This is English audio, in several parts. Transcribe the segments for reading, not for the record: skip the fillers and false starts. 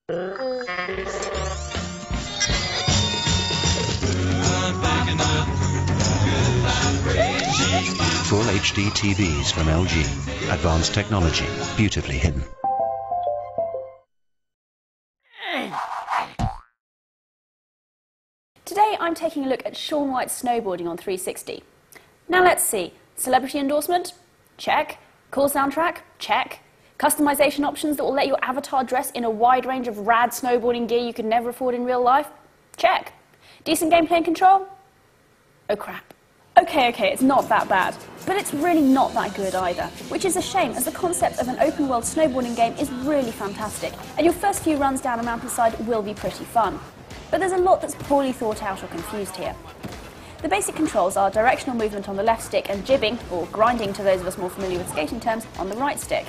Full HD TVs from LG. Advanced technology, beautifully hidden. Today I'm taking a look at Shaun White's snowboarding on 360. Now let's see. Celebrity endorsement? Check. Cool soundtrack? Check. Customization options that will let your avatar dress in a wide range of rad snowboarding gear you could never afford in real life? Check. Decent gameplay and control? Oh crap. Okay, it's not that bad, but it's really not that good either, which is a shame as the concept of an open-world snowboarding game is really fantastic, and your first few runs down a mountainside will be pretty fun. But there's a lot that's poorly thought out or confused here. The basic controls are directional movement on the left stick and jibbing, or grinding to those of us more familiar with skating terms, on the right stick.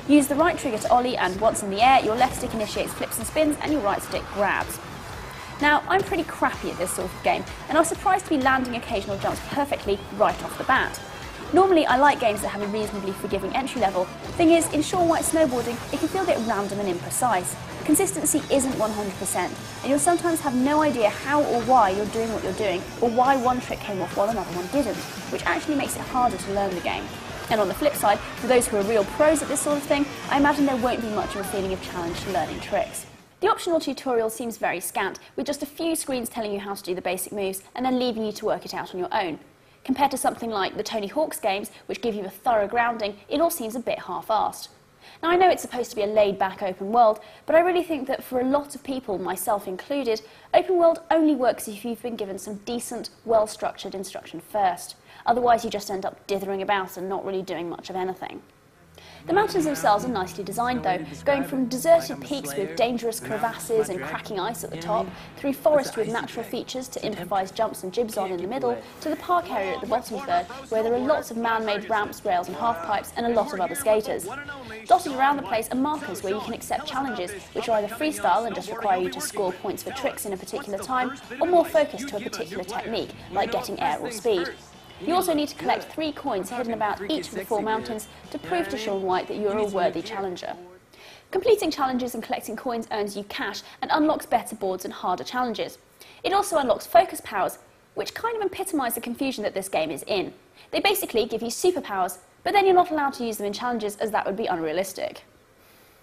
Use the right trigger to ollie, and once in the air, your left stick initiates flips and spins and your right stick grabs. Now, I'm pretty crappy at this sort of game, and I was surprised to be landing occasional jumps perfectly right off the bat. Normally, I like games that have a reasonably forgiving entry level. Thing is, in Shaun White snowboarding, it can feel a bit random and imprecise. Consistency isn't 100%, and you'll sometimes have no idea how or why you're doing what you're doing, or why one trick came off while another one didn't, which actually makes it harder to learn the game. And on the flip side, for those who are real pros at this sort of thing, I imagine there won't be much of a feeling of challenge to learning tricks. The optional tutorial seems very scant, with just a few screens telling you how to do the basic moves and then leaving you to work it out on your own. Compared to something like the Tony Hawk's games, which give you a thorough grounding, it all seems a bit half-assed. Now I know it's supposed to be a laid-back open world, but I really think that for a lot of people, myself included, open world only works if you've been given some decent, well-structured instruction first. Otherwise you just end up dithering about and not really doing much of anything. The mountains themselves are nicely designed though, going from deserted peaks with dangerous crevasses and cracking ice at the top, through forest with natural features to improvised jumps and jibs on in the middle, to the park area at the bottom third, where there are lots of man-made ramps, rails and half-pipes and a lot of other skaters. Dotted around the place are markers where you can accept challenges, which are either freestyle and just require you to score points for tricks in a particular time, or more focused to a particular technique, like getting air or speed. You also need to collect 3 coins hidden about each of the 4 mountains to prove to Shaun White that you are a worthy challenger. Completing challenges and collecting coins earns you cash and unlocks better boards and harder challenges. It also unlocks focus powers, which kind of epitomise the confusion that this game is in. They basically give you superpowers, but then you're not allowed to use them in challenges as that would be unrealistic.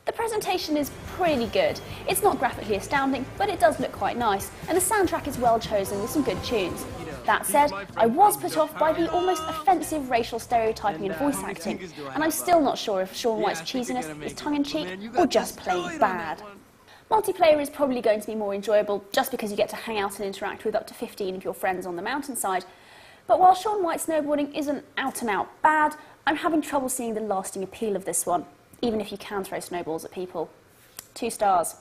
The presentation is pretty good. It's not graphically astounding, but it does look quite nice, and the soundtrack is well chosen with some good tunes. That said, I was put off by the almost offensive racial stereotyping and voice acting, and I'm still not sure if Shaun White's cheesiness is tongue-in-cheek or just plain bad. Multiplayer is probably going to be more enjoyable just because you get to hang out and interact with up to 15 of your friends on the mountainside. But while Shaun White snowboarding isn't out-and-out bad, I'm having trouble seeing the lasting appeal of this one, even if you can throw snowballs at people. 2 stars.